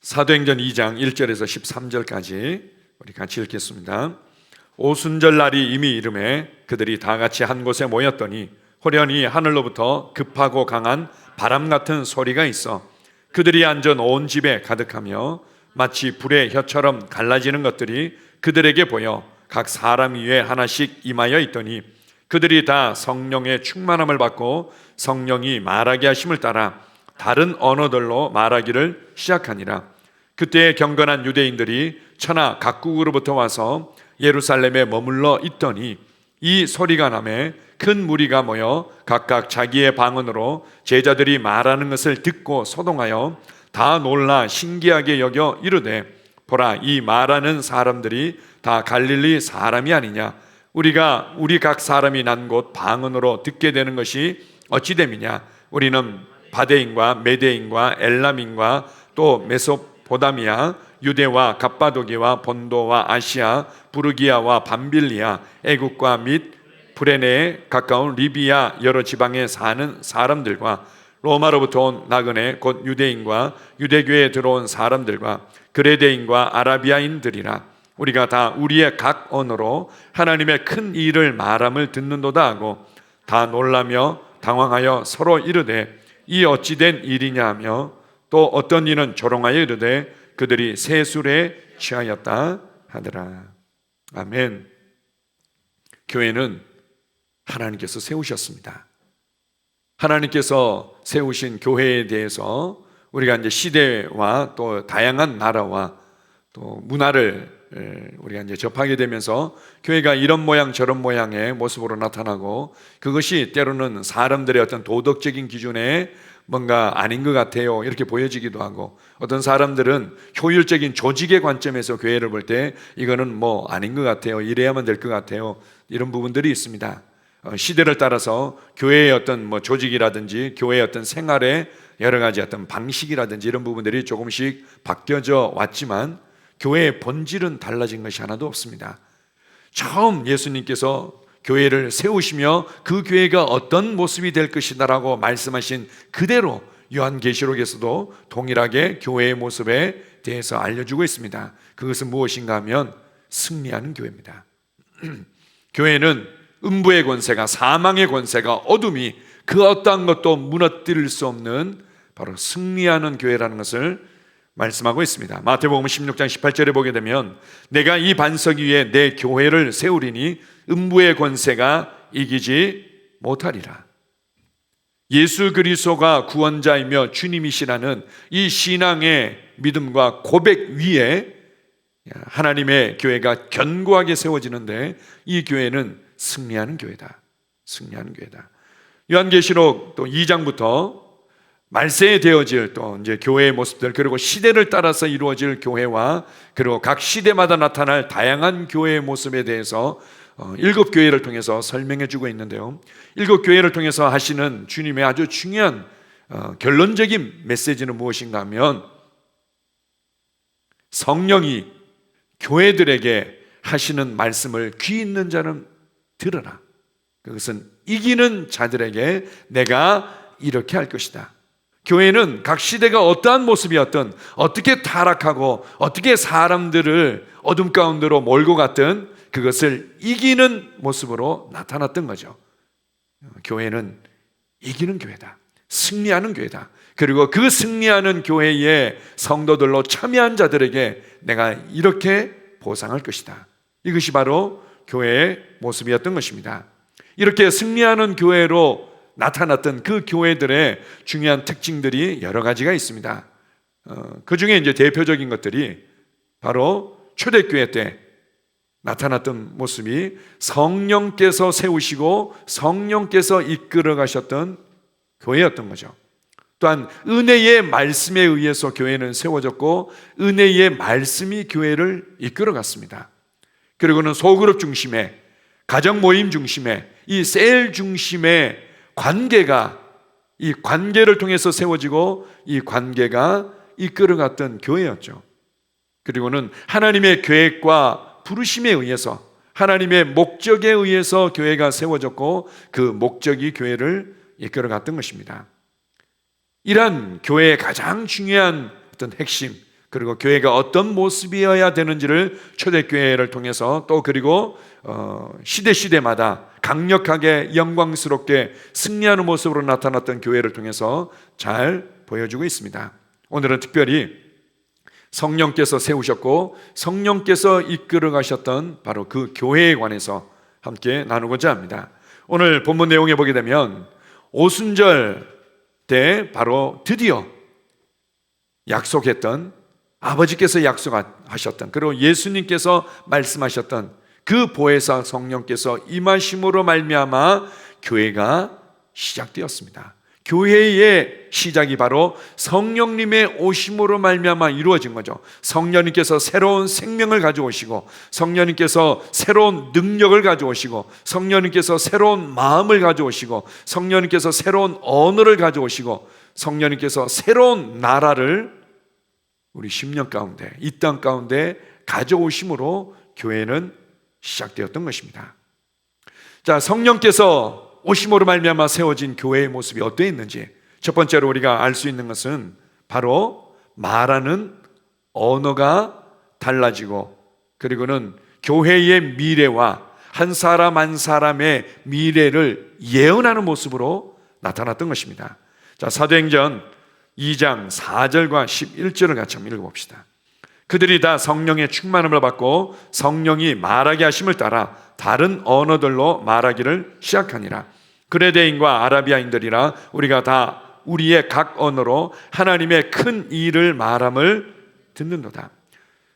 사도행전 2장 1절에서 13절까지 우리 같이 읽겠습니다. 오순절날이 이미 이르매 그들이 다 같이 한 곳에 모였더니 호련히 하늘로부터 급하고 강한 바람 같은 소리가 있어 그들이 앉은 온 집에 가득하며 마치 불의 혀처럼 갈라지는 것들이 그들에게 보여 각 사람 위에 하나씩 임하여 있더니 그들이 다 성령의 충만함을 받고 성령이 말하게 하심을 따라 다른 언어들로 말하기를 시작하니라. 그때 경건한 유대인들이 천하 각국으로부터 와서 예루살렘에 머물러 있더니 이 소리가 나매 큰 무리가 모여 각각 자기의 방언으로 제자들이 말하는 것을 듣고 소동하여 다 놀라 신기하게 여겨 이르되 보라, 이 말하는 사람들이 다 갈릴리 사람이 아니냐? 우리가 우리 각 사람이 난 곳 방언으로 듣게 되는 것이 어찌 됨이냐? 우리는 바데인과 메데인과 엘람인과 또 메소포다미아, 유대와 갑바도기와 본도와 아시아, 부르기아와 밤빌리아, 애국과 및 브레네에 가까운 리비아 여러 지방에 사는 사람들과 로마로부터 온 나그네 곧 유대인과 유대교에 들어온 사람들과 그레데인과 아라비아인들이라. 우리가 다 우리의 각 언어로 하나님의 큰 일을 말함을 듣는도다 하고 다 놀라며 당황하여 서로 이르되 이 어찌 된 일이냐 하며 또 어떤 이는 조롱하여 이르되 그들이 새 술에 취하였다 하더라. 아멘. 교회는 하나님께서 세우셨습니다. 하나님께서 세우신 교회에 대해서 우리가 이제 시대와 또 다양한 나라와 또 문화를 우리가 이제 접하게 되면서 교회가 이런 모양 저런 모양의 모습으로 나타나고 그것이 때로는 사람들의 어떤 도덕적인 기준에 뭔가 아닌 것 같아요 이렇게 보여지기도 하고 어떤 사람들은 효율적인 조직의 관점에서 교회를 볼 때 이거는 뭐 아닌 것 같아요, 이래야만 될 것 같아요, 이런 부분들이 있습니다. 시대를 따라서 교회의 어떤 뭐 조직이라든지 교회의 어떤 생활의 여러 가지 어떤 방식이라든지 이런 부분들이 조금씩 바뀌어져 왔지만 교회의 본질은 달라진 것이 하나도 없습니다. 처음 예수님께서 교회를 세우시며 그 교회가 어떤 모습이 될 것이다라고 말씀하신 그대로 요한계시록에서도 동일하게 교회의 모습에 대해서 알려주고 있습니다. 그것은 무엇인가 하면 승리하는 교회입니다. 교회는 음부의 권세가, 사망의 권세가, 어둠이 그 어떠한 것도 무너뜨릴 수 없는 바로 승리하는 교회라는 것을 말씀하고 있습니다. 마태복음 16장 18절에 보게 되면 내가 이 반석 위에 내 교회를 세우리니 음부의 권세가 이기지 못하리라. 예수 그리스도가 구원자이며 주님이시라는 이 신앙의 믿음과 고백 위에 하나님의 교회가 견고하게 세워지는데 이 교회는 승리하는 교회다. 승리하는 교회다. 요한계시록 또 2장부터 말세에 되어질 또 이제 교회의 모습들 그리고 시대를 따라서 이루어질 교회와 그리고 각 시대마다 나타날 다양한 교회의 모습에 대해서 7교회를 통해서 설명해 주고 있는데요. 7교회를 통해서 하시는 주님의 아주 중요한 결론적인 메시지는 무엇인가 하면 성령이 교회들에게 하시는 말씀을 귀 있는 자는 들어라. 그것은 이기는 자들에게 내가 이렇게 할 것이다. 교회는 각 시대가 어떠한 모습이었든 어떻게 타락하고 어떻게 사람들을 어둠 가운데로 몰고 갔든 그것을 이기는 모습으로 나타났던 거죠. 교회는 이기는 교회다. 승리하는 교회다. 그리고 그 승리하는 교회의 성도들로 참여한 자들에게 내가 이렇게 보상할 것이다. 이것이 바로 교회의 모습이었던 것입니다. 이렇게 승리하는 교회로 나타났던 그 교회들의 중요한 특징들이 여러 가지가 있습니다. 그 중에 이제 대표적인 것들이 바로 초대교회 때 나타났던 모습이 성령께서 세우시고 성령께서 이끌어 가셨던 교회였던 거죠. 또한 은혜의 말씀에 의해서 교회는 세워졌고 은혜의 말씀이 교회를 이끌어 갔습니다. 그리고는 소그룹 중심의 가정 모임 중심의 이 셀 중심의 관계가 이 관계를 통해서 세워지고 이 관계가 이끌어갔던 교회였죠. 그리고는 하나님의 계획과 부르심에 의해서 하나님의 목적에 의해서 교회가 세워졌고 그 목적이 교회를 이끌어갔던 것입니다. 이러한 교회의 가장 중요한 어떤 핵심 그리고 교회가 어떤 모습이어야 되는지를 초대교회를 통해서 또 그리고 시대마다 강력하게 영광스럽게 승리하는 모습으로 나타났던 교회를 통해서 잘 보여주고 있습니다. 오늘은 특별히 성령께서 세우셨고 성령께서 이끌어 가셨던 바로 그 교회에 관해서 함께 나누고자 합니다. 오늘 본문 내용에 보게 되면 오순절 때 바로 드디어 약속했던, 아버지께서 약속하셨던, 그리고 예수님께서 말씀하셨던 그 보혜사 성령께서 임하심으로 말미암아 교회가 시작되었습니다. 교회의 시작이 바로 성령님의 오심으로 말미암아 이루어진 거죠. 성령님께서 새로운 생명을 가져오시고, 성령님께서 새로운 능력을 가져오시고, 성령님께서 새로운 마음을 가져오시고, 성령님께서 새로운 언어를 가져오시고, 성령님께서 새로운 나라를 우리 10년 가운데, 이 땅 가운데 가져오심으로 교회는 시작되었던 것입니다. 자, 성령께서 오심으로 말미암아 세워진 교회의 모습이 어떠했는지, 첫 번째로 우리가 알 수 있는 것은 바로 말하는 언어가 달라지고, 그리고는 교회의 미래와 한 사람 한 사람의 미래를 예언하는 모습으로 나타났던 것입니다. 자, 사도행전 2장 4절과 11절을 같이 한번 읽어봅시다. 그들이 다 성령의 충만함을 받고 성령이 말하게 하심을 따라 다른 언어들로 말하기를 시작하니라. 그레데인과 아라비아인들이라 우리가 다 우리의 각 언어로 하나님의 큰 일을 말함을 듣는도다.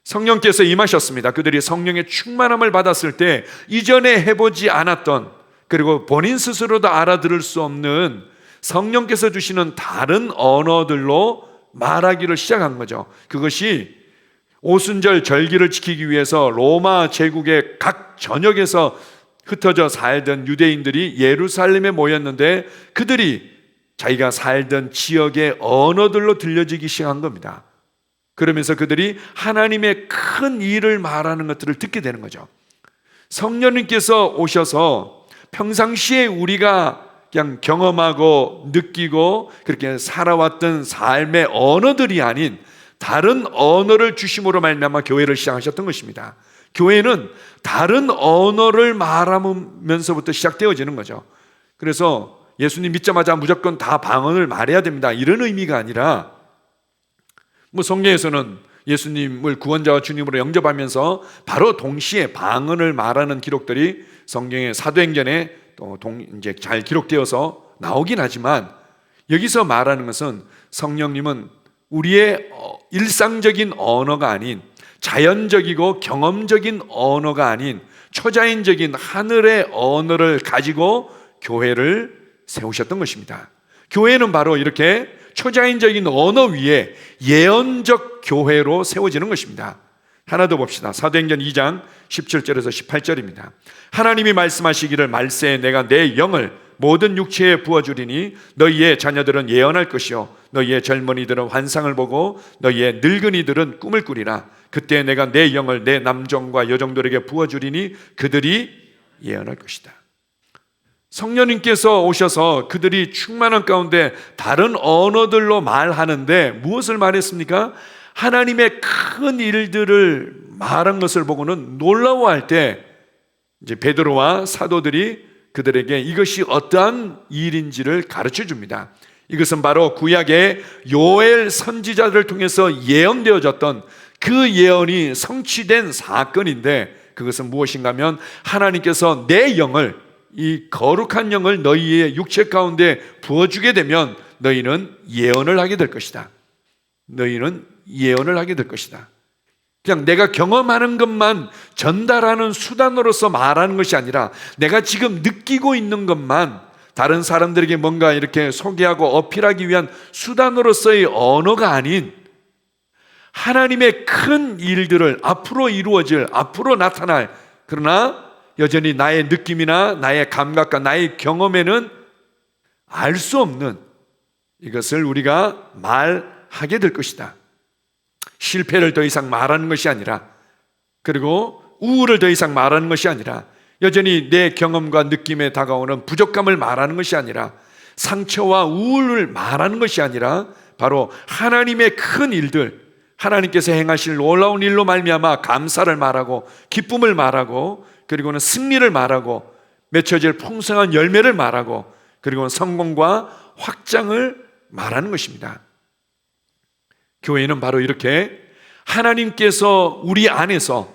성령께서 임하셨습니다. 그들이 성령의 충만함을 받았을 때 이전에 해보지 않았던, 그리고 본인 스스로도 알아들을 수 없는 성령께서 주시는 다른 언어들로 말하기를 시작한 거죠. 그것이 오순절 절기를 지키기 위해서 로마 제국의 각 전역에서 흩어져 살던 유대인들이 예루살렘에 모였는데 그들이 자기가 살던 지역의 언어들로 들려지기 시작한 겁니다. 그러면서 그들이 하나님의 큰 일을 말하는 것들을 듣게 되는 거죠. 성령님께서 오셔서 평상시에 우리가 그냥 경험하고 느끼고 그렇게 살아왔던 삶의 언어들이 아닌 다른 언어를 주심으로 말미암아 교회를 시작하셨던 것입니다. 교회는 다른 언어를 말하면서부터 시작되어지는 거죠. 그래서 예수님 믿자마자 무조건 다 방언을 말해야 됩니다, 이런 의미가 아니라, 성경에서는 예수님을 구원자와 주님으로 영접하면서 바로 동시에 방언을 말하는 기록들이 성경의 사도행전에 또 이제 잘 기록되어서 나오긴 하지만, 여기서 말하는 것은 성령님은 우리의 일상적인 언어가 아닌, 자연적이고 경험적인 언어가 아닌 초자연적인 하늘의 언어를 가지고 교회를 세우셨던 것입니다. 교회는 바로 이렇게 초자연적인 언어 위에 예언적 교회로 세워지는 것입니다. 하나 더 봅시다. 사도행전 2장 17절에서 18절입니다. 하나님이 말씀하시기를 말세에 내가 내 영을 모든 육체에 부어주리니 너희의 자녀들은 예언할 것이요 너희의 젊은이들은 환상을 보고 너희의 늙은이들은 꿈을 꾸리라. 그때 내가 내 영을 내 남종과 여종들에게 부어주리니 그들이 예언할 것이다. 성령님께서 오셔서 그들이 충만한 가운데 다른 언어들로 말하는데 무엇을 말했습니까? 하나님의 큰 일들을 말한 것을 보고는 놀라워할 때 이제 베드로와 사도들이 그들에게 이것이 어떠한 일인지를 가르쳐 줍니다. 이것은 바로 구약의 요엘 선지자들을 통해서 예언되어졌던 그 예언이 성취된 사건인데, 그것은 무엇인가 하면 하나님께서 내 영을, 이 거룩한 영을 너희의 육체 가운데 부어주게 되면 너희는 예언을 하게 될 것이다. 너희는 예언을 하게 될 것이다. 그냥 내가 경험하는 것만 전달하는 수단으로서 말하는 것이 아니라 내가 지금 느끼고 있는 것만 다른 사람들에게 뭔가 이렇게 소개하고 어필하기 위한 수단으로서의 언어가 아닌 하나님의 큰 일들을 앞으로 이루어질, 앞으로 나타날, 그러나 여전히 나의 느낌이나 나의 감각과 나의 경험에는 알 수 없는 이것을 우리가 말하게 될 것이다. 실패를 더 이상 말하는 것이 아니라, 그리고 우울을 더 이상 말하는 것이 아니라, 여전히 내 경험과 느낌에 다가오는 부족감을 말하는 것이 아니라, 상처와 우울을 말하는 것이 아니라 바로 하나님의 큰 일들, 하나님께서 행하실 놀라운 일로 말미암아 감사를 말하고 기쁨을 말하고 그리고는 승리를 말하고 맺혀질 풍성한 열매를 말하고 그리고는 성공과 확장을 말하는 것입니다. 교회는 바로 이렇게 하나님께서 우리 안에서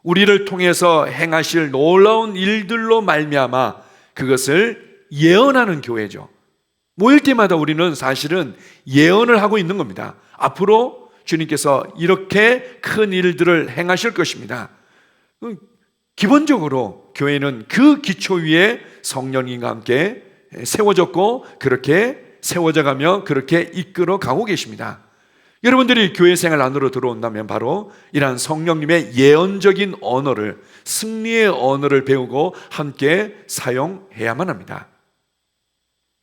우리를 통해서 행하실 놀라운 일들로 말미암아 그것을 예언하는 교회죠. 모일 때마다 우리는 사실은 예언을 하고 있는 겁니다. 앞으로 주님께서 이렇게 큰 일들을 행하실 것입니다. 기본적으로 교회는 그 기초 위에 성령님과 함께 세워졌고 그렇게 세워져 가며 그렇게 이끌어 가고 계십니다. 여러분들이 교회 생활 안으로 들어온다면 바로 이러한 성령님의 예언적인 언어를, 승리의 언어를 배우고 함께 사용해야만 합니다.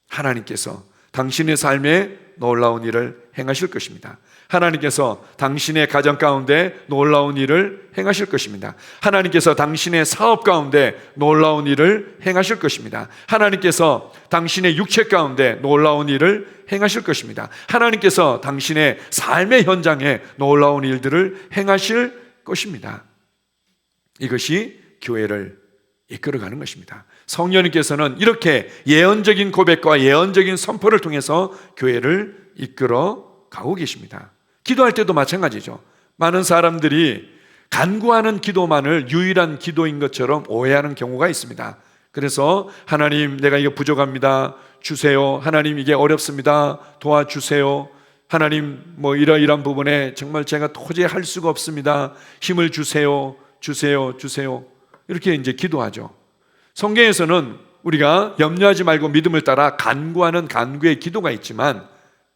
하나님께서 당신의 삶에 놀라운 일을 행하실 것입니다. 하나님께서 당신의 가정 가운데 놀라운 일을 행하실 것입니다. 하나님께서 당신의 사업 가운데 놀라운 일을 행하실 것입니다. 하나님께서 당신의 육체 가운데 놀라운 일을 행하실 것입니다. 하나님께서 당신의 삶의 현장에 놀라운 일들을 행하실 것입니다. 이것이 교회를 이끌어가는 것입니다. 성령님께서는 이렇게 예언적인 고백과 예언적인 선포를 통해서 교회를 이끌어 가고 계십니다. 기도할 때도 마찬가지죠. 많은 사람들이 간구하는 기도만을 유일한 기도인 것처럼 오해하는 경우가 있습니다. 그래서 하나님, 내가 이거 부족합니다. 주세요. 하나님, 이게 어렵습니다. 도와주세요. 하나님, 이러이러한 부분에 정말 제가 도저히 할 수가 없습니다. 힘을 주세요. 주세요. 주세요. 이렇게 이제 기도하죠. 성경에서는 우리가 염려하지 말고 믿음을 따라 간구하는 간구의 기도가 있지만,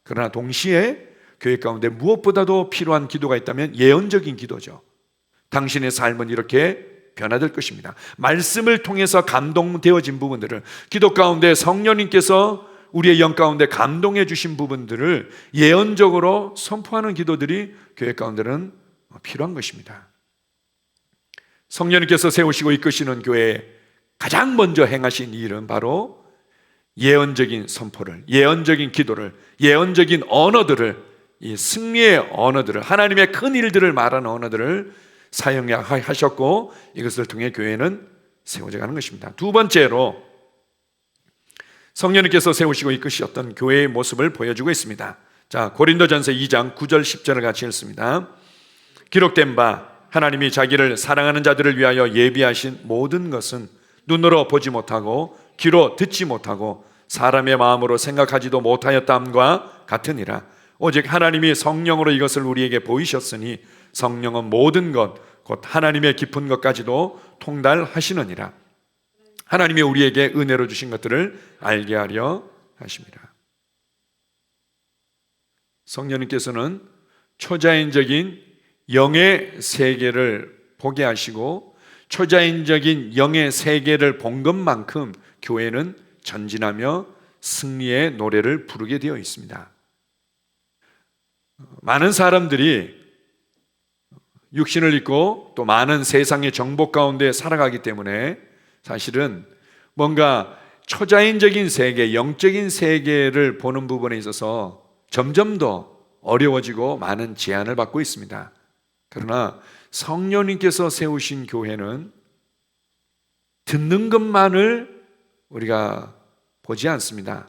그러나 동시에 교회 가운데 무엇보다도 필요한 기도가 있다면 예언적인 기도죠. 당신의 삶은 이렇게 변화될 것입니다. 말씀을 통해서 감동되어진 부분들을, 기도 가운데 성령님께서 우리의 영 가운데 감동해 주신 부분들을 예언적으로 선포하는 기도들이 교회 가운데는 필요한 것입니다. 성령님께서 세우시고 이끄시는 교회에 가장 먼저 행하신 일은 바로 예언적인 선포를, 예언적인 기도를, 예언적인 언어들을, 이 승리의 언어들을, 하나님의 큰 일들을 말하는 언어들을 사용하셨고 이것을 통해 교회는 세워져 가는 것입니다. 두 번째로 성령님께서 세우시고 이끄셨던 교회의 모습을 보여주고 있습니다. 자, 고린도전서 2장 9절 10절을 같이 읽습니다. 기록된 바 하나님이 자기를 사랑하는 자들을 위하여 예비하신 모든 것은 눈으로 보지 못하고 귀로 듣지 못하고 사람의 마음으로 생각하지도 못하였다함과 같으니라. 오직 하나님이 성령으로 이것을 우리에게 보이셨으니 성령은 모든 것 곧 하나님의 깊은 것까지도 통달하시느니라. 하나님이 우리에게 은혜로 주신 것들을 알게 하려 하십니다. 성령님께서는 초자연적인 영의 세계를 보게 하시고 초자연적인 영의 세계를 본 것만큼 교회는 전진하며 승리의 노래를 부르게 되어 있습니다. 많은 사람들이 육신을 입고 또 많은 세상의 정복 가운데 살아가기 때문에 사실은 뭔가 초자연적인 세계, 영적인 세계를 보는 부분에 있어서 점점 더 어려워지고 많은 제한을 받고 있습니다. 그러나 성령님께서 세우신 교회는 듣는 것만을 우리가 보지 않습니다.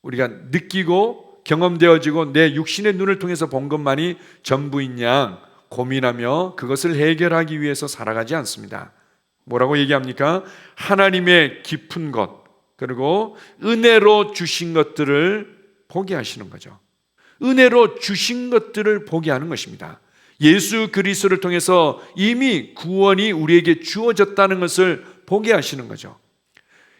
우리가 느끼고 경험되어지고 내 육신의 눈을 통해서 본 것만이 전부인 양 고민하며 그것을 해결하기 위해서 살아가지 않습니다. 뭐라고 얘기합니까? 하나님의 깊은 것, 그리고 은혜로 주신 것들을 보게 하시는 거죠. 은혜로 주신 것들을 보게 하는 것입니다. 예수 그리스도를 통해서 이미 구원이 우리에게 주어졌다는 것을 보게 하시는 거죠.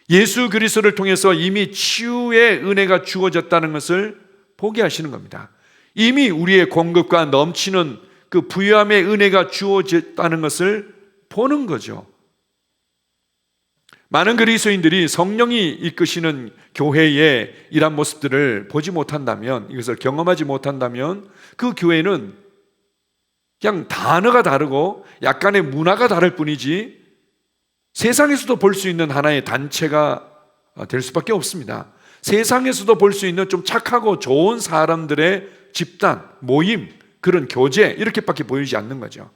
예수 그리스도를 통해서 이미 치유의 은혜가 주어졌다는 것을 보게 하시는 겁니다. 이미 우리의 공급과 넘치는 그 부유함의 은혜가 주어졌다는 것을 보는 거죠. 많은 그리스도인들이 성령이 이끄시는 교회의 이런 모습들을 보지 못한다면, 이것을 경험하지 못한다면 그 교회는 그냥 단어가 다르고 약간의 문화가 다를 뿐이지 세상에서도 볼 수 있는 하나의 단체가 될 수밖에 없습니다. 세상에서도 볼 수 있는 좀 착하고 좋은 사람들의 집단, 모임, 그런 교제 이렇게밖에 보이지 않는 거죠.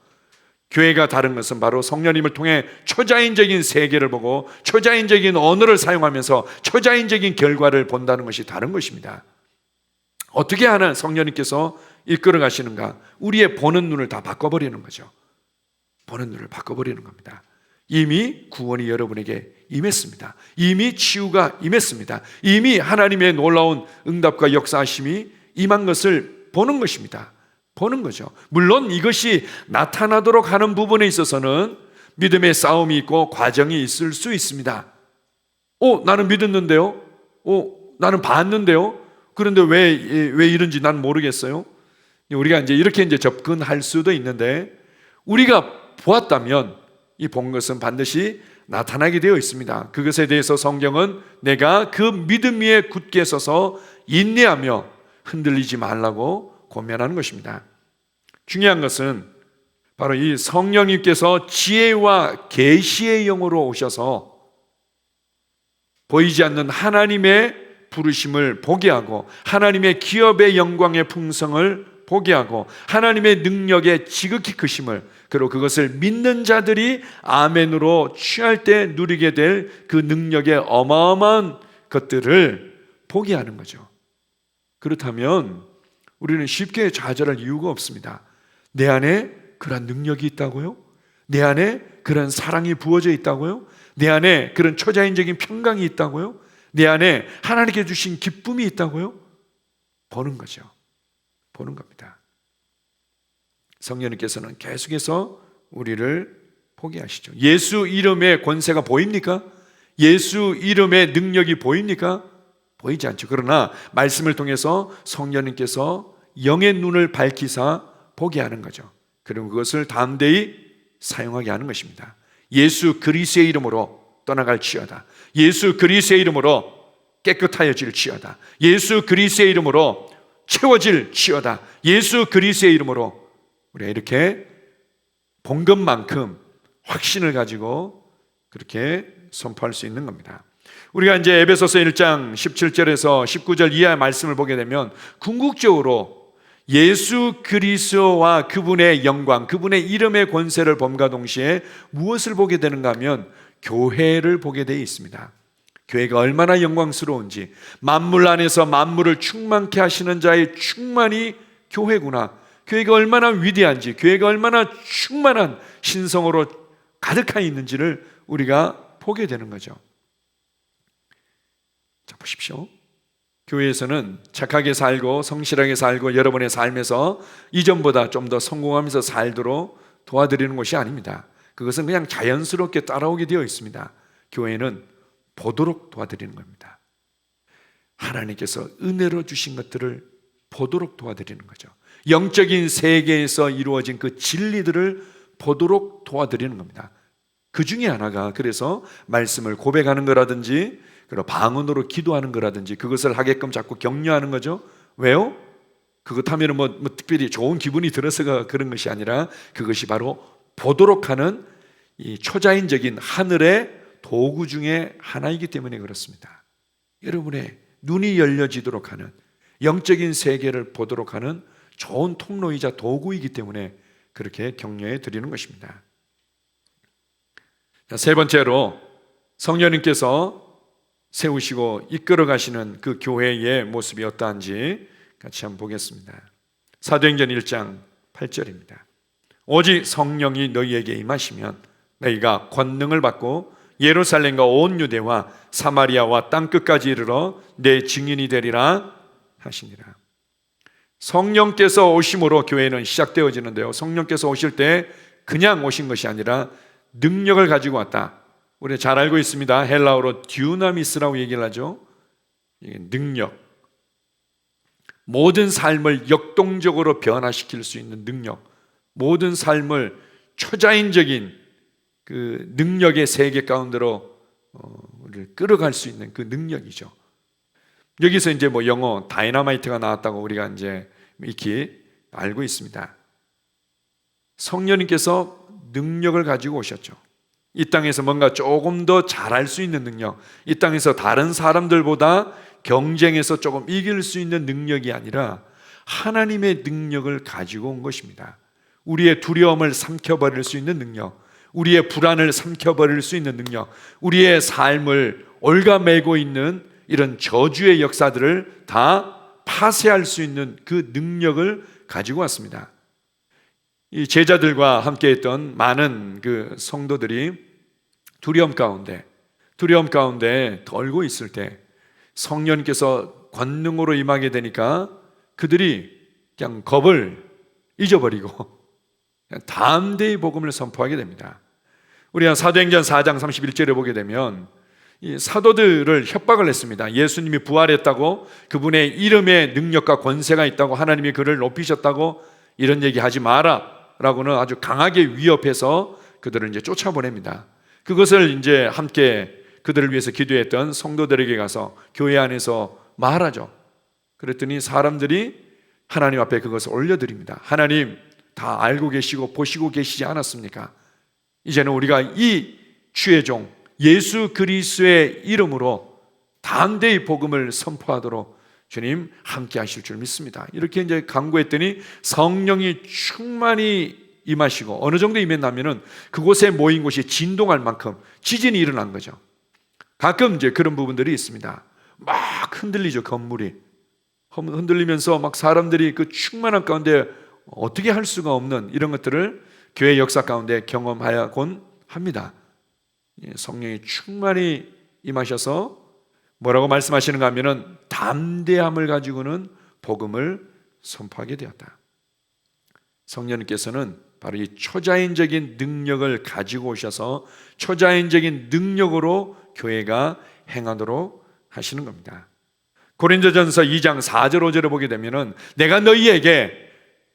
교회가 다른 것은 바로 성령님을 통해 초자연적인 세계를 보고 초자연적인 언어를 사용하면서 초자연적인 결과를 본다는 것이 다른 것입니다. 어떻게 하나 성령님께서 이끌어 가시는가? 우리의 보는 눈을 다 바꿔버리는 거죠. 보는 눈을 바꿔버리는 겁니다. 이미 구원이 여러분에게 임했습니다. 이미 치유가 임했습니다. 이미 하나님의 놀라운 응답과 역사하심이 임한 것을 보는 것입니다. 보는 거죠. 물론 이것이 나타나도록 하는 부분에 있어서는 믿음의 싸움이 있고 과정이 있을 수 있습니다. 나는 믿었는데요. 나는 봤는데요. 그런데 왜 이런지 난 모르겠어요. 우리가 이렇게 접근할 수도 있는데, 우리가 보았다면 이 본 것은 반드시 나타나게 되어 있습니다. 그것에 대해서 성경은 내가 그 믿음 위에 굳게 서서 인내하며 흔들리지 말라고 권면하는 것입니다. 중요한 것은 바로 이 성령님께서 지혜와 계시의 영으로 오셔서 보이지 않는 하나님의 부르심을 보게 하고 하나님의 기업의 영광의 풍성을 보게 하고 하나님의 능력의 지극히 크심을, 그리고 그것을 믿는 자들이 아멘으로 취할 때 누리게 될 그 능력의 어마어마한 것들을 보게 하는 거죠. 그렇다면 우리는 쉽게 좌절할 이유가 없습니다. 내 안에 그런 능력이 있다고요? 내 안에 그런 사랑이 부어져 있다고요? 내 안에 그런 초자연적인 평강이 있다고요? 내 안에 하나님께 주신 기쁨이 있다고요? 보는 거죠. 보는 겁니다. 성령님께서는 계속해서 우리를 보게 하시죠. 예수 이름의 권세가 보입니까? 예수 이름의 능력이 보입니까? 보이지 않죠. 그러나 말씀을 통해서 성령님께서 영의 눈을 밝히사 보게 하는 거죠. 그리고 그것을 담대히 사용하게 하는 것입니다. 예수 그리스도의 이름으로 떠나갈지어다. 예수 그리스도의 이름으로 깨끗하여질지어다. 예수 그리스도의 이름으로 채워질지어다. 예수 그리스도의 이름으로 우리가 이렇게 본 것만큼 확신을 가지고 그렇게 선포할 수 있는 겁니다. 우리가 에베소서 1장 17절에서 19절 이하의 말씀을 보게 되면 궁극적으로 예수 그리스도와 그분의 영광, 그분의 이름의 권세를 봄과 동시에 무엇을 보게 되는가 하면 교회를 보게 되어 있습니다. 교회가 얼마나 영광스러운지, 만물 안에서 만물을 충만케 하시는 자의 충만이 교회구나, 교회가 얼마나 위대한지, 교회가 얼마나 충만한 신성으로 가득하 있는지를 우리가 보게 되는 거죠. 자, 보십시오. 교회에서는 착하게 살고 성실하게 살고 여러분의 삶에서 이전보다 좀 더 성공하면서 살도록 도와드리는 것이 아닙니다. 그것은 그냥 자연스럽게 따라오게 되어 있습니다. 교회는 보도록 도와드리는 겁니다. 하나님께서 은혜로 주신 것들을 보도록 도와드리는 거죠. 영적인 세계에서 이루어진 그 진리들을 보도록 도와드리는 겁니다. 그 중에 하나가 그래서 말씀을 고백하는 거라든지, 그리고 방언으로 기도하는 거라든지, 그것을 하게끔 자꾸 격려하는 거죠. 왜요? 그것 하면 뭐 특별히 좋은 기분이 들어서가 그런 것이 아니라 그것이 바로 보도록 하는 이 초자연적인 하늘의 도구 중에 하나이기 때문에 그렇습니다. 여러분의 눈이 열려지도록 하는, 영적인 세계를 보도록 하는 좋은 통로이자 도구이기 때문에 그렇게 격려해 드리는 것입니다. 세 번째로 성령님께서 세우시고 이끌어 가시는 그 교회의 모습이 어떠한지 같이 한번 보겠습니다. 사도행전 1장 8절입니다. 오직 성령이 너희에게 임하시면 너희가 권능을 받고 예루살렘과 온 유대와 사마리아와 땅끝까지 이르러 내 증인이 되리라 하시니라. 성령께서 오심으로 교회는 시작되어지는데요, 성령께서 오실 때 그냥 오신 것이 아니라 능력을 가지고 왔다. 우리 잘 알고 있습니다. 헬라어로 듀나미스라고 얘기를 하죠. 능력, 모든 삶을 역동적으로 변화시킬 수 있는 능력, 모든 삶을 초자연적인 그 능력의 세계 가운데로 우리를 끌어갈 수 있는 그 능력이죠. 여기서 뭐 영어 다이너마이트가 나왔다고 우리가 익히 알고 있습니다. 성령님께서 능력을 가지고 오셨죠. 이 땅에서 뭔가 조금 더 잘할 수 있는 능력, 이 땅에서 다른 사람들보다 경쟁해서 조금 이길 수 있는 능력이 아니라 하나님의 능력을 가지고 온 것입니다. 우리의 두려움을 삼켜버릴 수 있는 능력, 우리의 불안을 삼켜버릴 수 있는 능력, 우리의 삶을 갉아매고 있는 이런 저주의 역사들을 다 파쇄할 수 있는 그 능력을 가지고 왔습니다. 이 제자들과 함께 했던 많은 그 성도들이 두려움 가운데 떨고 있을 때 성령께서 권능으로 임하게 되니까 그들이 그냥 겁을 잊어버리고 그냥 담대히 복음을 선포하게 됩니다. 우리가 사도행전 4장 31절에 보게 되면 이 사도들을 협박을 했습니다. 예수님이 부활했다고, 그분의 이름에 능력과 권세가 있다고, 하나님이 그를 높이셨다고 이런 얘기 하지 마라 라고는 아주 강하게 위협해서 그들을 이제 쫓아보냅니다. 그것을 이제 함께 그들을 위해서 기도했던 성도들에게 가서 교회 안에서 말하죠. 그랬더니 사람들이 하나님 앞에 그것을 올려드립니다. 하나님 다 알고 계시고 보시고 계시지 않았습니까? 이제는 우리가 이 주의 종 예수 그리스도의 이름으로 담대히 복음을 선포하도록 주님 함께 하실 줄 믿습니다. 이렇게 이제 간구했더니 성령이 충만히 임하시고, 어느 정도 임했냐면은 그곳에 모인 곳이 진동할 만큼 지진이 일어난 거죠. 가끔 이제 그런 부분들이 있습니다. 막 흔들리죠. 건물이 흔들리면서 막 사람들이 그 충만한 가운데 어떻게 할 수가 없는 이런 것들을 교회 역사 가운데 경험하곤 합니다. 성령이 충만히 임하셔서 뭐라고 말씀하시는가 하면은 담대함을 가지고는 복음을 선포하게 되었다. 성령님께서는 바로 이 초자연적인 능력을 가지고 오셔서 초자연적인 능력으로 교회가 행하도록 하시는 겁니다. 고린도전서 2장 4절 5절을 보게 되면은 내가 너희에게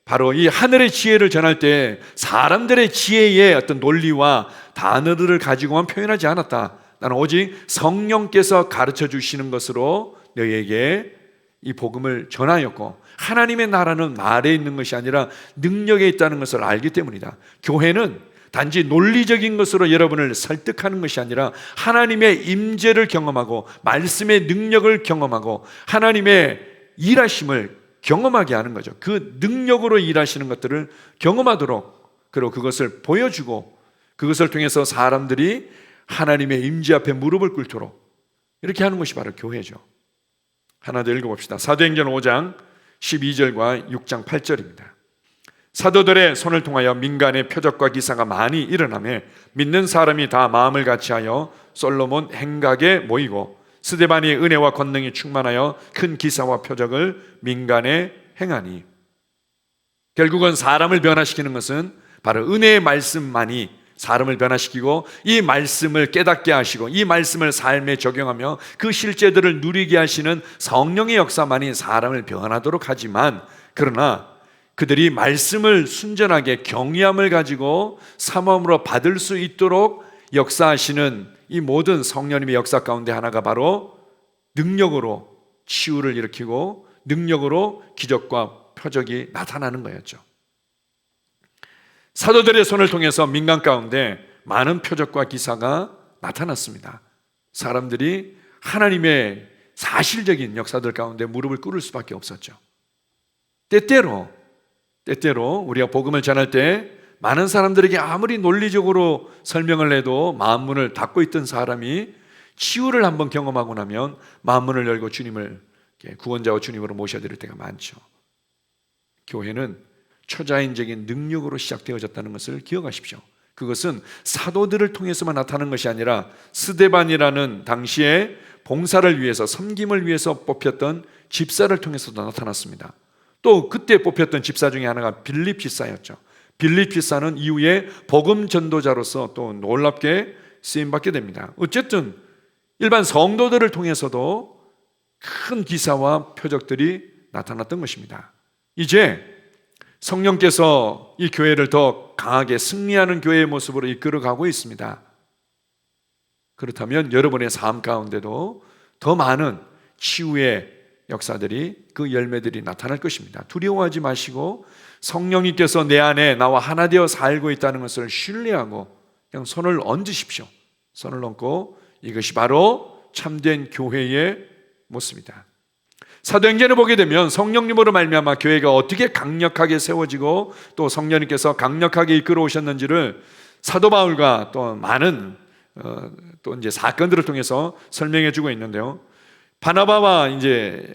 바로 이 하늘의 지혜를 전할 때 사람들의 지혜의 어떤 논리와 단어들을 가지고만 표현하지 않았다. 나는 오직 성령께서 가르쳐 주시는 것으로 너희에게 이 복음을 전하였고, 하나님의 나라는 말에 있는 것이 아니라 능력에 있다는 것을 알기 때문이다. 교회는 단지 논리적인 것으로 여러분을 설득하는 것이 아니라 하나님의 임재를 경험하고 말씀의 능력을 경험하고 하나님의 일하심을 경험하게 하는 거죠. 그 능력으로 일하시는 것들을 경험하도록, 그리고 그것을 보여주고 그것을 통해서 사람들이 하나님의 임재 앞에 무릎을 꿇도록 이렇게 하는 것이 바로 교회죠. 하나 더 읽어봅시다. 사도행전 5장 12절과 6장 8절입니다. 사도들의 손을 통하여 민간의 표적과 기사가 많이 일어나며 믿는 사람이 다 마음을 같이하여 솔로몬 행각에 모이고 스데반이 은혜와 권능이 충만하여 큰 기사와 표적을 민간에 행하니. 결국은 사람을 변화시키는 것은 바로 은혜의 말씀만이 사람을 변화시키고 이 말씀을 깨닫게 하시고 이 말씀을 삶에 적용하며 그 실제들을 누리게 하시는 성령의 역사만이 사람을 변하도록 하지만, 그러나 그들이 말씀을 순전하게 경외함을 가지고 사모함으로 받을 수 있도록 역사하시는 이 모든 성령님의 역사 가운데 하나가 바로 능력으로 치유를 일으키고 능력으로 기적과 표적이 나타나는 거였죠. 사도들의 손을 통해서 민간 가운데 많은 표적과 기사가 나타났습니다. 사람들이 하나님의 사실적인 역사들 가운데 무릎을 꿇을 수밖에 없었죠. 때때로 우리가 복음을 전할 때 많은 사람들에게 아무리 논리적으로 설명을 해도 마음문을 닫고 있던 사람이 치유를 한번 경험하고 나면 마음문을 열고 주님을, 구원자와 주님으로 모셔드릴 때가 많죠. 교회는 초자연적인 능력으로 시작되어졌다는 것을 기억하십시오. 그것은 사도들을 통해서만 나타나는 것이 아니라 스데반이라는 당시에 봉사를 위해서, 섬김을 위해서 뽑혔던 집사를 통해서도 나타났습니다. 또 그때 뽑혔던 집사 중에 하나가 빌립 집사였죠. 빌립 집사는 이후에 복음 전도자로서 또 놀랍게 쓰임받게 됩니다. 어쨌든 일반 성도들을 통해서도 큰 기사와 표적들이 나타났던 것입니다. 이제 성령께서 이 교회를 더 강하게 승리하는 교회의 모습으로 이끌어가고 있습니다. 그렇다면 여러분의 삶 가운데도 더 많은 치유의 역사들이, 그 열매들이 나타날 것입니다. 두려워하지 마시고 성령님께서 내 안에 나와 하나 되어 살고 있다는 것을 신뢰하고 그냥 손을 얹으십시오. 손을 얹고 이것이 바로 참된 교회의 모습이다. 사도행전을 보게 되면 성령님으로 말미암아 교회가 어떻게 강력하게 세워지고 또 성령님께서 강력하게 이끌어 오셨는지를 사도 바울과 또 많은 또 이제 사건들을 통해서 설명해 주고 있는데요. 바나바와 이제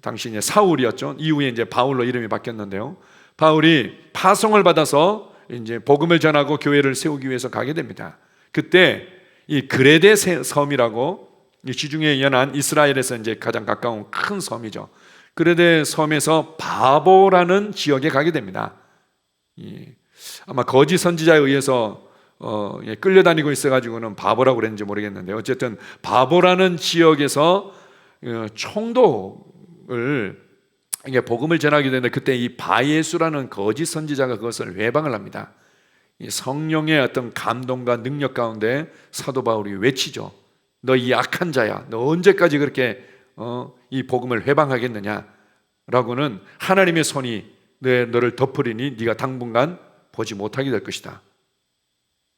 당시 이제 사울이었죠. 이후에 이제 바울로 이름이 바뀌었는데요. 바울이 파송을 받아서 이제 복음을 전하고 교회를 세우기 위해서 가게 됩니다. 그때 이 그레데 섬이라고 지중해 연안 이스라엘에서 이제 가장 가까운 큰 섬이죠. 그레데 섬에서 바보라는 지역에 가게 됩니다. 아마 거짓 선지자에 의해서 끌려다니고 있어가지고는 바보라고 그랬는지 모르겠는데 어쨌든 바보라는 지역에서 총독을 이게 복음을 전하게 되는데 그때 이 바예수라는 거짓 선지자가 그것을 회방을 합니다. 이 성령의 어떤 감동과 능력 가운데 사도 바울이 외치죠. 너 이 악한 자야. 너 언제까지 그렇게 이 복음을 회방하겠느냐? 라고는 하나님의 손이 너를 덮으리니 네가 당분간 보지 못하게 될 것이다.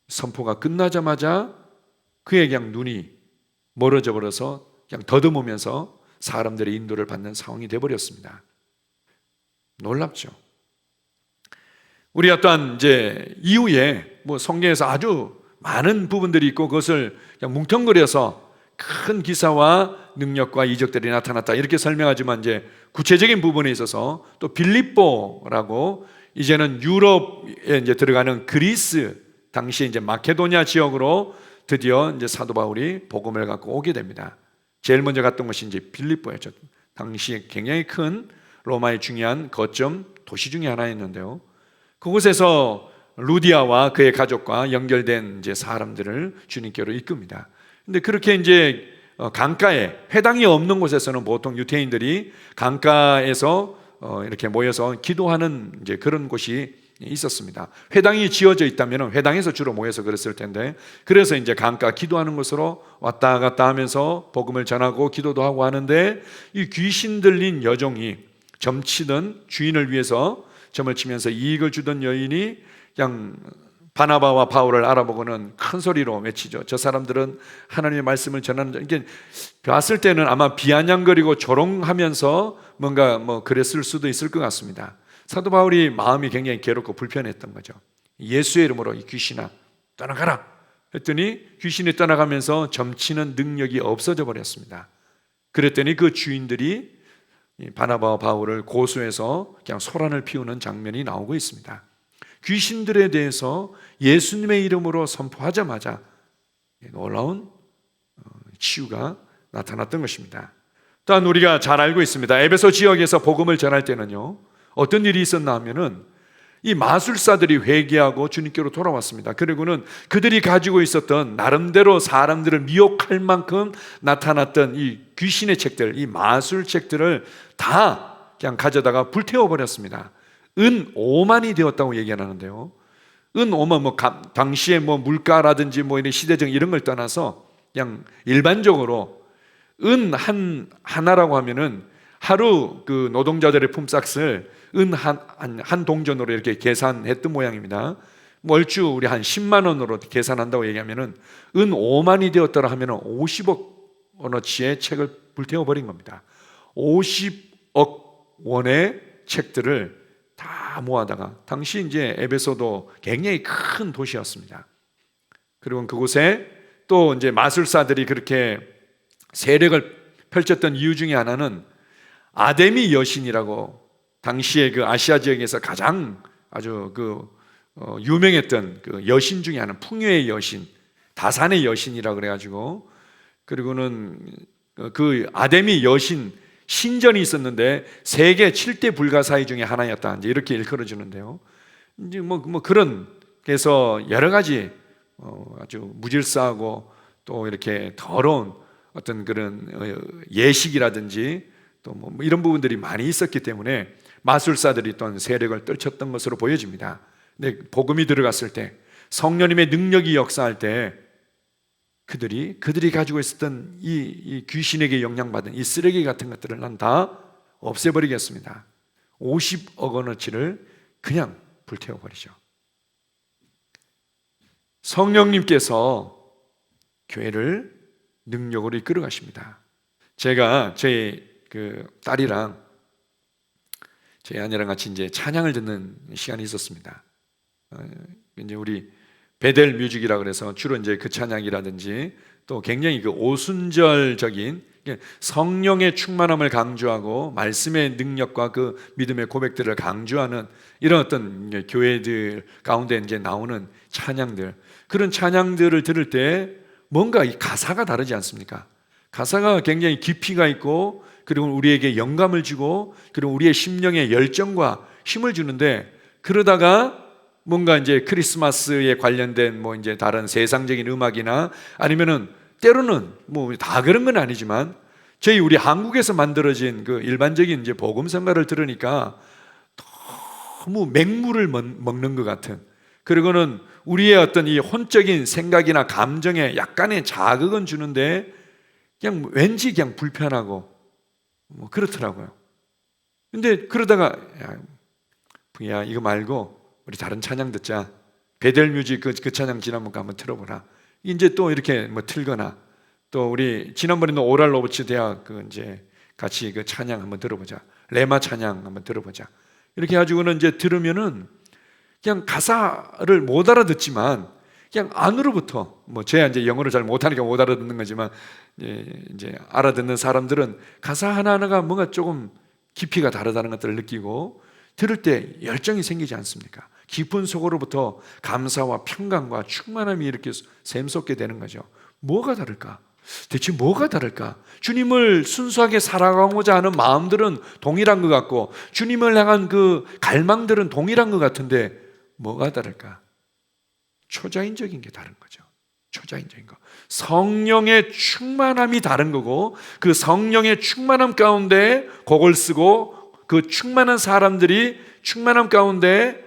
선포가 끝나자마자 그의 그냥 눈이 멀어져 버려서 그냥 더듬으면서 사람들의 인도를 받는 상황이 되어버렸습니다. 놀랍죠. 우리가 또한 이제 이후에 뭐 성경에서 아주 많은 부분들이 있고 그것을 그냥 뭉텅그려서 큰 기사와 능력과 이적들이 나타났다 이렇게 설명하지만 이제 구체적인 부분에 있어서 또 빌립보라고 이제는 유럽에 이제 들어가는 그리스 당시 이제 마케도니아 지역으로 드디어 이제 사도 바울이 복음을 갖고 오게 됩니다. 제일 먼저 갔던 것이 이제 빌립보였죠. 당시 굉장히 큰 로마의 중요한 거점 도시 중에 하나였는데요. 그곳에서 루디아와 그의 가족과 연결된 이제 사람들을 주님께로 이끕니다. 근데 그렇게 이제 강가에 회당이 없는 곳에서는 보통 유대인들이 강가에서 이렇게 모여서 기도하는 이제 그런 곳이 있었습니다. 회당이 지어져 있다면 회당에서 주로 모여서 그랬을 텐데 그래서 이제 강가 기도하는 곳으로 왔다 갔다 하면서 복음을 전하고 기도도 하고 하는데 이 귀신 들린 여종이 점치던 주인을 위해서 점을 치면서 이익을 주던 여인이 그냥 바나바와 바울을 알아보고는 큰 소리로 외치죠. 저 사람들은 하나님의 말씀을 전하는 자. 이게 봤을 때는 아마 비아냥거리고 조롱하면서 뭔가 뭐 그랬을 수도 있을 것 같습니다. 사도 바울이 마음이 굉장히 괴롭고 불편했던 거죠. 예수의 이름으로 이 귀신아 떠나가라 했더니 귀신이 떠나가면서 점치는 능력이 없어져 버렸습니다. 그랬더니 그 주인들이 바나바와 바울을 고소해서 그냥 소란을 피우는 장면이 나오고 있습니다. 귀신들에 대해서 예수님의 이름으로 선포하자마자 놀라운 치유가 나타났던 것입니다. 또한 우리가 잘 알고 있습니다. 에베소 지역에서 복음을 전할 때는요 어떤 일이 있었나 하면은 이 마술사들이 회개하고 주님께로 돌아왔습니다. 그리고는 그들이 가지고 있었던 나름대로 사람들을 미혹할 만큼 나타났던 이 귀신의 책들, 이 마술책들을 다 그냥 가져다가 불태워버렸습니다. 은 5만이 되었다고 얘기하는데요. 은 5만 뭐 당시에 뭐 물가라든지 뭐 이런 시대적 이런 걸 떠나서 그냥 일반적으로 은 하나라고 하면은 하루 그 노동자들의 품삯을 은 한 동전으로 이렇게 계산했던 모양입니다. 얼추 우리 한 10만 원으로 계산한다고 얘기하면은 은 5만이 되었더라 하면은 50억 원어치의 책을 불태워버린 겁니다. 50억 원의 책들을 다 모아다가 당시 이제 에베소도 굉장히 큰 도시였습니다. 그리고 그곳에 또 이제 마술사들이 그렇게 세력을 펼쳤던 이유 중에 하나는 아데미 여신이라고 당시에 그 아시아 지역에서 가장 아주 유명했던 그 여신 중에 하나, 풍요의 여신, 다산의 여신이라고 그래가지고 그리고는 그 아데미 여신 신전이 있었는데 세계 7대 불가사의 중에 하나였다. 이제 이렇게 일컬어주는데요. 이제 뭐 그런 그래서 여러 가지 아주 무질서하고 또 이렇게 더러운 어떤 그런 예식이라든지 또 뭐 이런 부분들이 많이 있었기 때문에 마술사들이 또한 세력을 떨쳤던 것으로 보여집니다. 근데 복음이 들어갔을 때 성령님의 능력이 역사할 때 그들이 가지고 있었던 이 귀신에게 영향받은 이 쓰레기 같은 것들을 난 다 없애버리겠습니다. 50억 원어치를 그냥 불태워버리죠. 성령님께서 교회를 능력으로 이끌어 가십니다. 제가 제 그 딸이랑 저희 아내랑 같이 이제 찬양을 듣는 시간이 있었습니다. 이제 우리 베델 뮤직이라 그래서 주로 이제 그 찬양이라든지 또 굉장히 그 오순절적인 성령의 충만함을 강조하고 말씀의 능력과 그 믿음의 고백들을 강조하는 이런 어떤 교회들 가운데 이제 나오는 찬양들, 그런 찬양들을 들을 때 뭔가 이 가사가 다르지 않습니까? 가사가 굉장히 깊이가 있고, 그리고 우리에게 영감을 주고, 그리고 우리의 심령에 열정과 힘을 주는데, 그러다가 뭔가 이제 크리스마스에 관련된 뭐 이제 다른 세상적인 음악이나 아니면은 때로는 뭐 다 그런 건 아니지만 저희 우리 한국에서 만들어진 그 일반적인 이제 복음성가를 들으니까 너무 맹물을 먹는 것 같은, 그리고는 우리의 어떤 이 혼적인 생각이나 감정에 약간의 자극은 주는데 그냥 왠지 그냥 불편하고 뭐 그렇더라고요. 근데 그러다가 야 이거 말고 우리 다른 찬양 듣자. 베델 뮤직 그 찬양 지난번에 한번 틀어보라. 이제 또 이렇게 뭐 틀거나, 또 우리 지난번에는 오랄 로버츠 대학 그 이제 같이 그 찬양 한번 들어보자. 레마 찬양 한번 들어보자. 이렇게 해가지고는 이제 들으면은 그냥 가사를 못 알아듣지만 그냥 안으로부터 뭐 제가 이제 영어를 잘 못하니까 못 알아듣는 거지만 이제 알아듣는 사람들은 가사 하나하나가 뭔가 조금 깊이가 다르다는 것들을 느끼고 들을 때 열정이 생기지 않습니까? 깊은 속으로부터 감사와 평강과 충만함이 이렇게 샘솟게 되는 거죠. 뭐가 다를까? 대체 뭐가 다를까? 주님을 순수하게 살아가고자 하는 마음들은 동일한 것 같고 주님을 향한 그 갈망들은 동일한 것 같은데 뭐가 다를까? 초자연적인 게 다른 거죠. 초자연적인 거. 성령의 충만함이 다른 거고, 그 성령의 충만함 가운데 곡을 쓰고 그 충만한 사람들이 충만함 가운데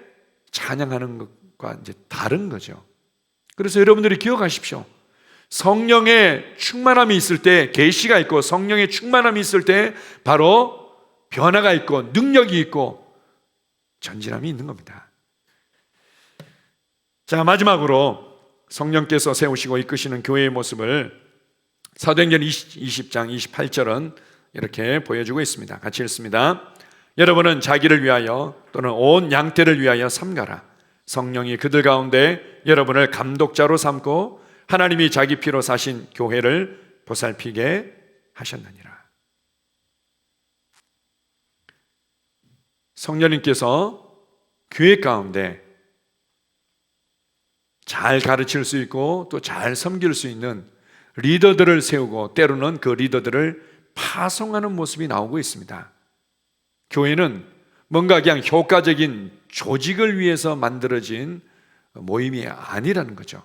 찬양하는 것과 이제 다른 거죠. 그래서 여러분들이 기억하십시오. 성령의 충만함이 있을 때, 계시가 있고 성령의 충만함이 있을 때 바로 변화가 있고 능력이 있고 전진함이 있는 겁니다. 자, 마지막으로 성령께서 세우시고 이끄시는 교회의 모습을 사도행전 20장 28절은 이렇게 보여주고 있습니다. 같이 읽습니다. 여러분은 자기를 위하여 또는 온 양떼를 위하여 삼가라. 성령이 그들 가운데 여러분을 감독자로 삼고 하나님이 자기 피로 사신 교회를 보살피게 하셨느니라. 성령님께서 교회 가운데 잘 가르칠 수 있고 또 잘 섬길 수 있는 리더들을 세우고 때로는 그 리더들을 파송하는 모습이 나오고 있습니다. 교회는 뭔가 그냥 효과적인 조직을 위해서 만들어진 모임이 아니라는 거죠.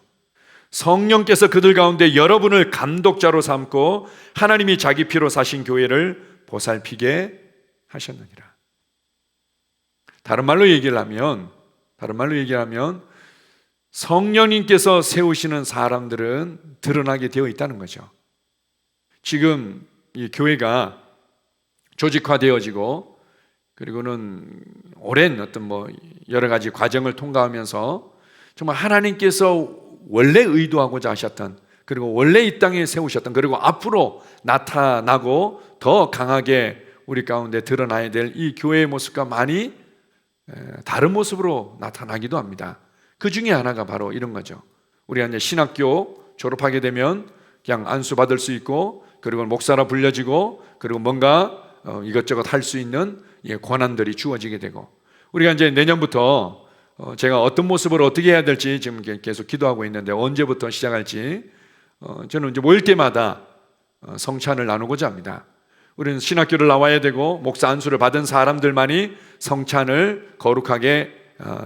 성령께서 그들 가운데 여러분을 감독자로 삼고 하나님이 자기 피로 사신 교회를 보살피게 하셨느니라. 다른 말로 얘기를 하면 성령님께서 세우시는 사람들은 드러나게 되어 있다는 거죠. 지금 이 교회가 조직화되어지고 그리고는 오랜 어떤 뭐 여러 가지 과정을 통과하면서 정말 하나님께서 원래 의도하고자 하셨던, 그리고 원래 이 땅에 세우셨던, 그리고 앞으로 나타나고 더 강하게 우리 가운데 드러나야 될 이 교회의 모습과 많이 다른 모습으로 나타나기도 합니다. 그 중에 하나가 바로 이런 거죠. 우리가 이제 신학교 졸업하게 되면 그냥 안수 받을 수 있고, 그리고 목사라 불려지고, 그리고 뭔가 이것저것 할 수 있는 권한들이 주어지게 되고, 우리가 이제 내년부터 제가 어떤 모습으로 어떻게 해야 될지 지금 계속 기도하고 있는데 언제부터 시작할지 저는 이제 모일 때마다 성찬을 나누고자 합니다. 우리는 신학교를 나와야 되고 목사 안수를 받은 사람들만이 성찬을 거룩하게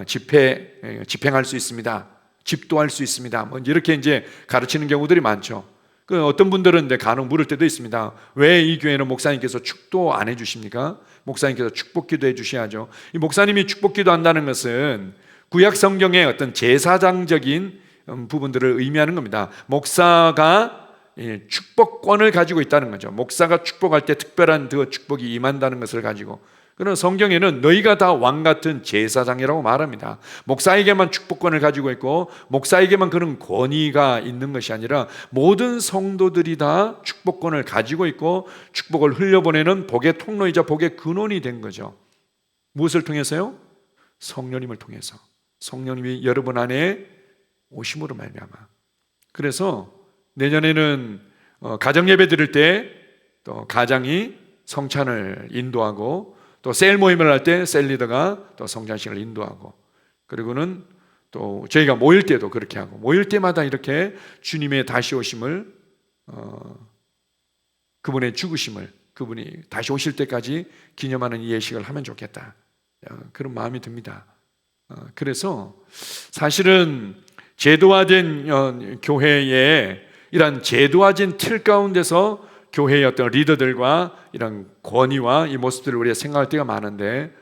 집행할 수 있습니다. 집도할 수 있습니다. 뭐 이렇게 이제 가르치는 경우들이 많죠. 그 어떤 분들은 간혹 물을 때도 있습니다. 왜 이 교회는 목사님께서 축도 안 해주십니까? 목사님께서 축복기도 해주셔야죠. 이 목사님이 축복기도 한다는 것은 구약 성경의 어떤 제사장적인 부분들을 의미하는 겁니다. 목사가 축복권을 가지고 있다는 거죠. 목사가 축복할 때 특별한 그 축복이 임한다는 것을 가지고, 그러나 성경에는 너희가 다 왕 같은 제사장이라고 말합니다. 목사에게만 축복권을 가지고 있고 목사에게만 그런 권위가 있는 것이 아니라 모든 성도들이 다 축복권을 가지고 있고 축복을 흘려보내는 복의 통로이자 복의 근원이 된 거죠. 무엇을 통해서요? 성령님을 통해서. 성령님이 여러분 안에 오심으로 말미암아. 그래서 내년에는 가정 예배 드릴 때 또 가장이 성찬을 인도하고 또 셀 모임을 할 때 셀 리더가 또 성찬식을 인도하고, 그리고는 또 저희가 모일 때도 그렇게 하고, 모일 때마다 이렇게 주님의 다시 오심을, 그분의 죽으심을, 그분이 다시 오실 때까지 기념하는 이 예식을 하면 좋겠다, 그런 마음이 듭니다. 그래서 사실은 제도화된 교회에 이런 제도화된 틀 가운데서 교회의 어떤 리더들과 이런 권위와 이 모습들을 우리가 생각할 때가 많은데,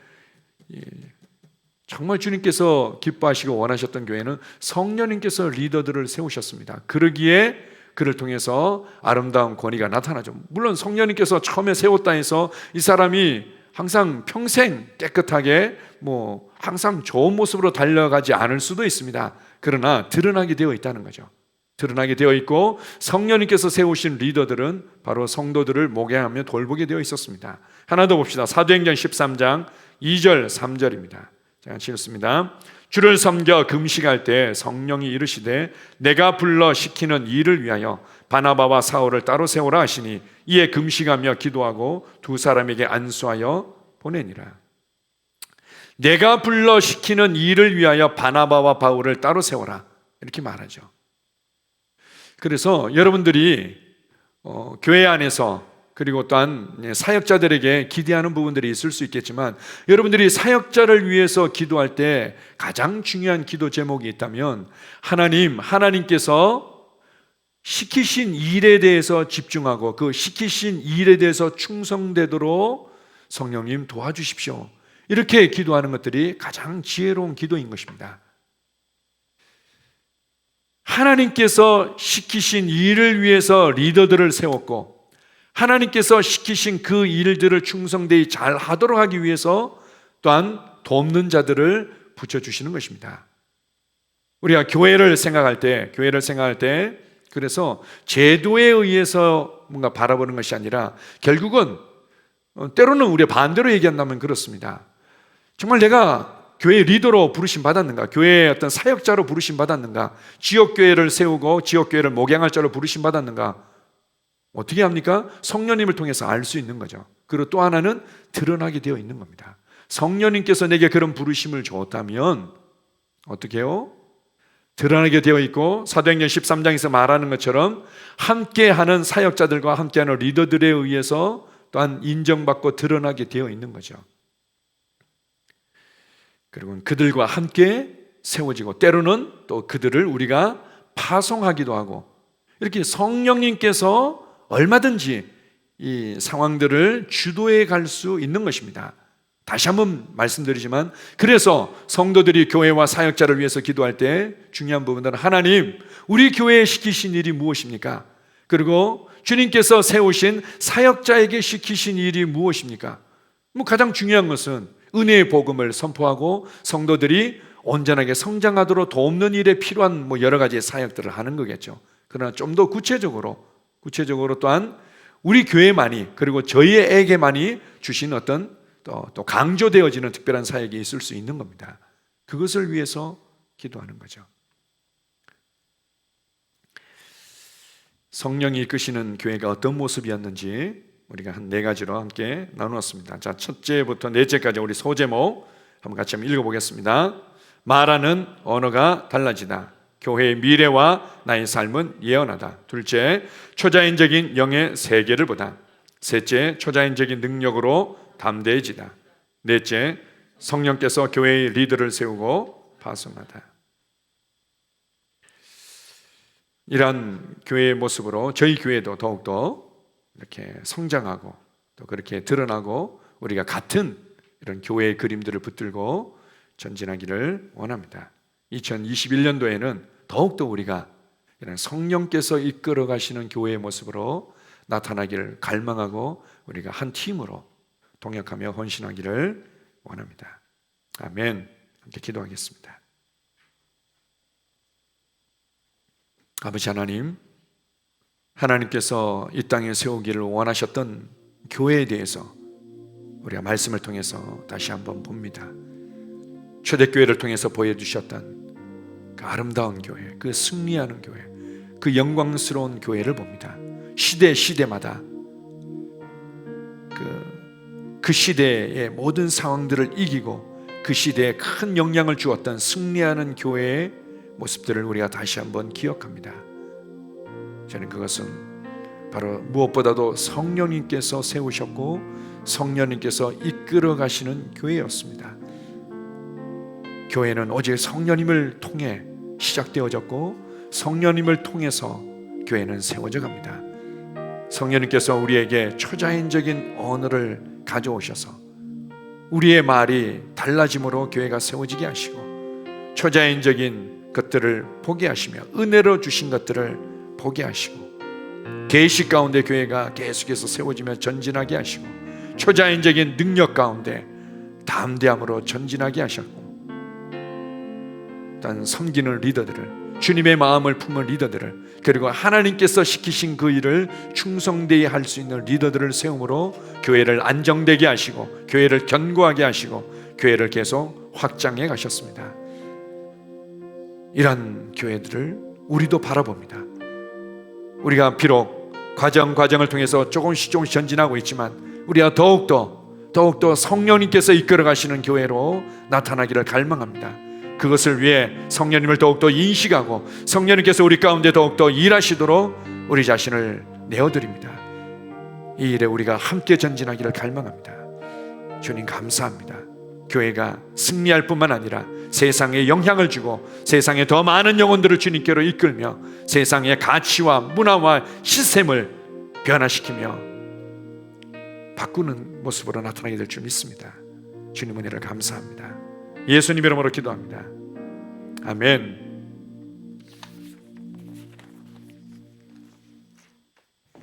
정말 주님께서 기뻐하시고 원하셨던 교회는 성령님께서 리더들을 세우셨습니다. 그러기에 그를 통해서 아름다운 권위가 나타나죠. 물론 성령님께서 처음에 세웠다 해서 이 사람이 항상 평생 깨끗하게 항상 좋은 모습으로 달려가지 않을 수도 있습니다. 그러나 드러나게 되어 있다는 거죠. 드러나게 되어 있고 성령님께서 세우신 리더들은 바로 성도들을 목양하며 돌보게 되어 있었습니다. 하나 더 봅시다. 사도행전 13장 2절 3절입니다. 제가 읽습니다. 주를 섬겨 금식할 때 성령이 이르시되 내가 불러 시키는 일을 위하여 바나바와 사울을 따로 세우라 하시니 이에 금식하며 기도하고 두 사람에게 안수하여 보내니라. 내가 불러 시키는 일을 위하여 바나바와 바울을 따로 세워라, 이렇게 말하죠. 그래서 여러분들이 교회 안에서 그리고 또한 사역자들에게 기대하는 부분들이 있을 수 있겠지만, 여러분들이 사역자를 위해서 기도할 때 가장 중요한 기도 제목이 있다면 하나님께서 시키신 일에 대해서 집중하고 그 시키신 일에 대해서 충성되도록 성령님 도와주십시오, 이렇게 기도하는 것들이 가장 지혜로운 기도인 것입니다. 하나님께서 시키신 일을 위해서 리더들을 세웠고 하나님께서 시키신 그 일들을 충성되이 잘 하도록 하기 위해서 또한 돕는 자들을 붙여주시는 것입니다. 우리가 교회를 생각할 때 그래서 제도에 의해서 뭔가 바라보는 것이 아니라 결국은 때로는 우리가 반대로 얘기한다면 그렇습니다. 정말 내가 교회 리더로 부르심 받았는가? 교회의 어떤 사역자로 부르심 받았는가? 지역교회를 세우고 지역교회를 목양할 자로 부르심 받았는가? 어떻게 합니까? 성령님을 통해서 알 수 있는 거죠. 그리고 또 하나는 드러나게 되어 있는 겁니다. 성령님께서 내게 그런 부르심을 줬다면 어떻게 해요? 드러나게 되어 있고, 사도행전 13장에서 말하는 것처럼 함께하는 사역자들과 함께하는 리더들에 의해서 또한 인정받고 드러나게 되어 있는 거죠. 그리고 그들과 함께 세워지고 때로는 또 그들을 우리가 파송하기도 하고, 이렇게 성령님께서 얼마든지 이 상황들을 주도해 갈 수 있는 것입니다. 다시 한번 말씀드리지만, 그래서 성도들이 교회와 사역자를 위해서 기도할 때 중요한 부분들은 하나님, 우리 교회에 시키신 일이 무엇입니까? 그리고 주님께서 세우신 사역자에게 시키신 일이 무엇입니까? 가장 중요한 것은 은혜의 복음을 선포하고 성도들이 온전하게 성장하도록 돕는 일에 필요한 여러 가지의 사역들을 하는 거겠죠. 그러나 좀 더 구체적으로 또한 우리 교회만이, 그리고 저희에게만이 주신 어떤 또 강조되어지는 특별한 사역이 있을 수 있는 겁니다. 그것을 위해서 기도하는 거죠. 성령이 이끄시는 교회가 어떤 모습이었는지 우리가 한 4가지로 함께 나누었습니다. 자, 첫째부터 넷째까지 우리 소제목 한번 같이 한번 읽어보겠습니다. 말하는 언어가 달라지다. 교회의 미래와 나의 삶은 예언하다. 둘째, 초자연적인 영의 세계를 보다. 셋째, 초자연적인 능력으로 담대해지다. 넷째, 성령께서 교회의 리더를 세우고 파송하다. 이러한 교회의 모습으로 저희 교회도 더욱더 이렇게 성장하고 또 그렇게 드러나고 우리가 같은 이런 교회의 그림들을 붙들고 전진하기를 원합니다. 2021년도에는 더욱더 우리가 이런 성령께서 이끌어 가시는 교회의 모습으로 나타나기를 갈망하고 우리가 한 팀으로 동역하며 헌신하기를 원합니다. 아멘. 함께 기도하겠습니다. 아버지 하나님, 하나님께서 이 땅에 세우기를 원하셨던 교회에 대해서 우리가 말씀을 통해서 다시 한번 봅니다. 초대교회를 통해서 보여주셨던 그 아름다운 교회, 그 승리하는 교회, 그 영광스러운 교회를 봅니다. 시대마다 그 시대의 모든 상황들을 이기고 그 시대에 큰 영향을 주었던 승리하는 교회의 모습들을 우리가 다시 한번 기억합니다. 저는 그것은 바로 무엇보다도 성령님께서 세우셨고 성령님께서 이끌어 가시는 교회였습니다. 교회는 오직 성령님을 통해 시작되어졌고 성령님을 통해서 교회는 세워져 갑니다. 성령님께서 우리에게 초자연적인 언어를 가져오셔서 우리의 말이 달라짐으로 교회가 세워지게 하시고 초자연적인 것들을 보게 하시며 은혜로 주신 것들을 보게 하시고 계시 가운데 교회가 계속해서 세워지며 전진하게 하시고 초자연적인 능력 가운데 담대함으로 전진하게 하셨고 단 섬기는 리더들을 주님의 마음을 품은 리더들을 그리고 하나님께서 시키신 그 일을 충성되이 할 수 있는 리더들을 세움으로 교회를 안정되게 하시고 교회를 견고하게 하시고 교회를 계속 확장해 가셨습니다. 이런 교회들을 우리도 바라봅니다. 우리가 비록 과정을 통해서 조금씩 전진하고 있지만 우리가 더욱더 성령님께서 이끌어 가시는 교회로 나타나기를 갈망합니다. 그것을 위해 성령님을 더욱더 인식하고 성령님께서 우리 가운데 더욱더 일하시도록 우리 자신을 내어드립니다. 이 일에 우리가 함께 전진하기를 갈망합니다. 주님 감사합니다. 교회가 승리할 뿐만 아니라 세상에 영향을 주고 세상에 더 많은 영혼들을 주님께로 이끌며 세상의 가치와 문화와 시스템을 변화시키며 바꾸는 모습으로 나타나게 될 줄 믿습니다. 주님 은혜를 감사합니다. 예수님 이름으로 기도합니다. 아멘.